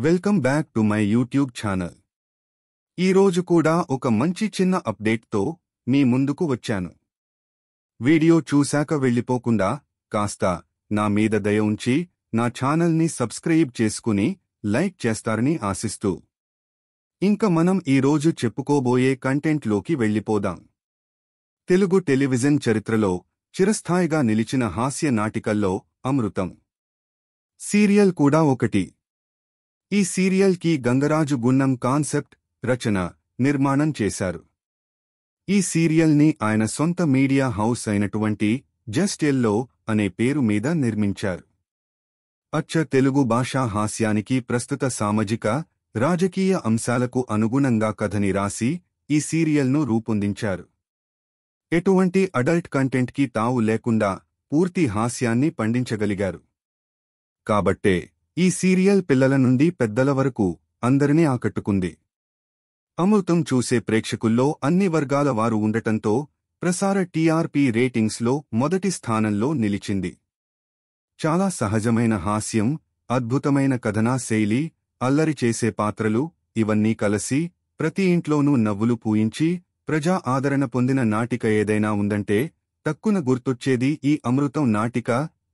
Welcome back to my YouTube channel. ఈరోజు కూడా ఒక మంచి చిన్న అప్డేట్తో మీ ముందుకు వచ్చాను. వీడియో చూశాక వెళ్ళిపోకుండా కాస్త నా మీద దయ ఉంచి నా ఛానల్ని సబ్స్క్రైబ్ చేసుకుని లైక్ చేస్తారని ఆశిస్తూ ఇంక మనం ఈరోజు చెప్పుకోబోయే కంటెంట్లోకి వెళ్ళిపోదాం. తెలుగు టెలివిజన్ చరిత్రలో చిరస్థాయిగా నిలిచిన హాస్య నాటికల్లో అమృతం సీరియల్ కూడా ఒకటి. ఈ సీరియల్ కి గంగరాజు గున్నం కాన్సెప్ట్, రచన, నిర్మాణం చేశారు. ఈ సీరియల్ ని ఆయన సొంత మీడియా హౌస్ అయినటువంటి జస్ట్ ఎల్లో అనే పేరు మీద నిర్మించారు. అచ్చ తెలుగు భాషా హాస్యానికి ప్రస్తుత సామాజిక, రాజకీయ అంశాలకు అనుగుణంగా కథని రాసి ఈ సీరియల్ను రూపొందించారు. ఎటువంటి అడల్ట్ కంటెంట్కి తావు లేకుండా పూర్తి హాస్యాన్ని పండించగలిగారు. కాబట్టే ఈ సీరియల్ పిల్లల నుండి పెద్దల వరకు అందరినీ ఆకట్టుకుంది. అమృతం చూసే ప్రేక్షకుల్లో అన్ని వర్గాల వారు ఉండటంతో ప్రసార టీఆర్పీ రేటింగ్స్లో మొదటి స్థానంలో నిలిచింది. చాలా సహజమైన హాస్యం, అద్భుతమైన కథనా శైలి, అల్లరి చేసే పాత్రలు ఇవన్నీ కలసి ప్రతి ఇంట్లోనూ నవ్వులు పూయించి ప్రజా ఆదరణ పొందిన నాటిక ఏదైనా ఉందంటే తక్కున గుర్తొచ్చేది ఈ అమృతం నాటిక.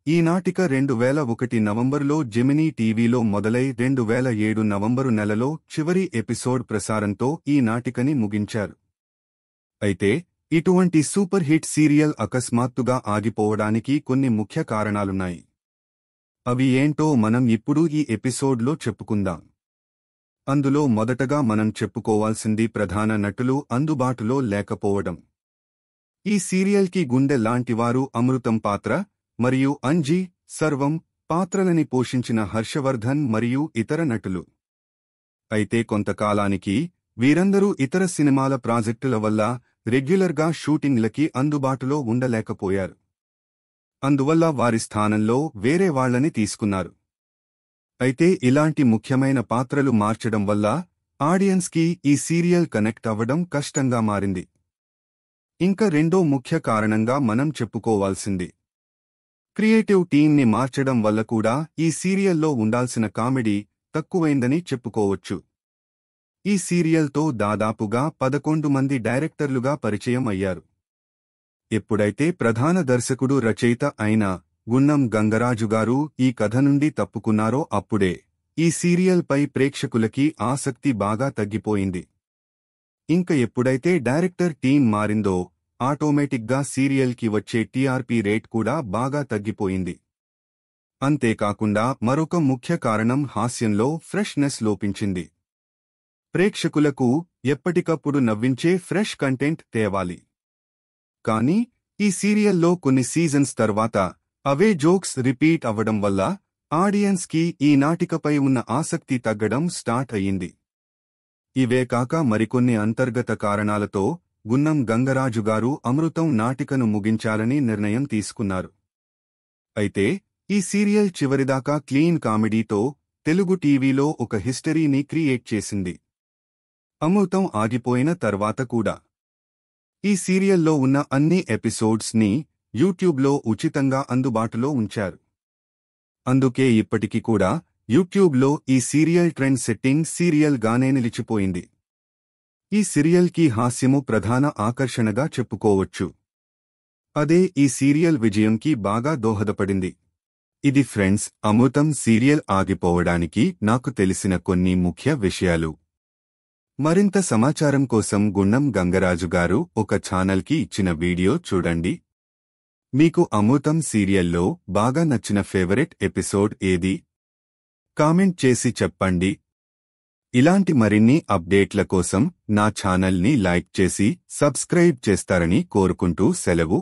ఈ నాటిక 2001 నవంబరులో జెమినీ టీవీలో మొదలై 2007 నవంబరు నెలలో చివరి ఎపిసోడ్ ప్రసారంతో ఈ నాటికని ముగించారు. అయితే ఇటువంటి సూపర్ హిట్ సీరియల్ అకస్మాత్తుగా ఆగిపోవడానికి కొన్ని ముఖ్య కారణాలున్నాయి. అవి ఏంటో మనం ఇప్పుడు ఈ ఎపిసోడ్లో చెప్పుకుందాం. అందులో మొదటగా మనం చెప్పుకోవాల్సింది ప్రధాన నటులు అందుబాటులో లేకపోవడం. ఈ సీరియల్కి గుండె లాంటివారు అమృతం పాత్ర మరియు అంజీ, సర్వం పాత్రలని పోషించిన హర్షవర్ధన్ మరియు ఇతర నటులు. అయితే కొంతకాలానికి వీరందరూ ఇతర సినిమాల ప్రాజెక్టుల వల్ల రెగ్యులర్గా షూటింగ్లకి అందుబాటులో ఉండలేకపోయారు. అందువల్ల వారి స్థానంలో వేరే వాళ్లని తీసుకున్నారు. అయితే ఇలాంటి ముఖ్యమైన పాత్రలు మార్చడం వల్ల ఆడియన్స్కి ఈ సీరియల్ కనెక్ట్ అవ్వడం కష్టంగా మారింది. ఇంకా రెండో ముఖ్య కారణంగా మనం చెప్పుకోవాల్సింది క్రియేటివ్ టీంని మార్చడం వల్ల కూడా ఈ సీరియల్లో ఉండాల్సిన కామెడీ తక్కువైందని చెప్పుకోవచ్చు. ఈ సీరియల్తో దాదాపుగా 11 మంది డైరెక్టర్లుగా పరిచయం అయ్యారు. ఎప్పుడైతే ప్రధాన దర్శకుడు, రచయిత అయిన గున్నం గంగరాజు గారు ఈ కథ నుండి తప్పుకున్నారో అప్పుడే ఈ సీరియల్పై ప్రేక్షకులకి ఆసక్తి బాగా తగ్గిపోయింది. ఇంక ఎప్పుడైతే డైరెక్టర్ టీం మారిందో ఆటోమేటిక్గా సీరియల్కి వచ్చే టీఆర్పీ రేట్ కూడా బాగా తగ్గిపోయింది. అంతేకాకుండా మరొక ముఖ్య కారణం హాస్యంలో ఫ్రెష్నెస్ లోపించింది. ప్రేక్షకులకు ఎప్పటికప్పుడు నవ్వించే ఫ్రెష్ కంటెంట్ తేవాలి. కానీ ఈ సీరియల్లో కొన్ని సీజన్స్ తర్వాత అవే జోక్స్ రిపీట్ అవ్వడం వల్ల ఆడియన్స్కి ఈ నాటికపై ఉన్న ఆసక్తి తగ్గడం స్టార్ట్ అయ్యింది. ఇవే కాక మరికొన్ని అంతర్గత కారణాలతో గున్నం గంగరాజు గారు అమృతం నాటికను ముగించాలని నిర్ణయం తీసుకున్నారు. అయితే ఈ సీరియల్ చివరిదాకా క్లీన్ కామెడీతో తెలుగు టీవీలో ఒక హిస్టరీని క్రియేట్ చేసింది. అమృతం ఆగిపోయిన తర్వాత కూడా ఈ సీరియల్లో ఉన్న అన్ని ఎపిసోడ్స్ని యూట్యూబ్లో ఉచితంగా అందుబాటులో ఉంచారు. అందుకే ఇప్పటికి కూడా యూట్యూబ్లో ఈ సీరియల్ ట్రెండ్ సెట్టింగ్ సీరియల్ గానే నిలిచిపోయింది. ఈ సీరియల్కి హాస్యము ప్రధాన ఆకర్షణగా చెప్పుకోవచ్చు. అదే ఈ సీరియల్ విజయంకి బాగా దోహదపడింది. ఇది ఫ్రెండ్స్, అమృతం సీరియల్ ఆగిపోవడానికి నాకు తెలిసిన కొన్ని ముఖ్య విషయాలు. మరింత సమాచారం కోసం గున్నం గంగరాజు గారు ఒక ఛానల్కి ఇచ్చిన వీడియో చూడండి. మీకు అమృతం సీరియల్లో బాగా నచ్చిన ఫేవరెట్ ఎపిసోడ్ ఏది? కామెంట్ చేసి చెప్పండి. ఇలాంటి మరిన్ని అప్డేట్ల కోసం నా ఛానల్ని లైక్ చేసి సబ్స్క్రైబ్ చేస్తారని కోరుకుంటూ సెలవు.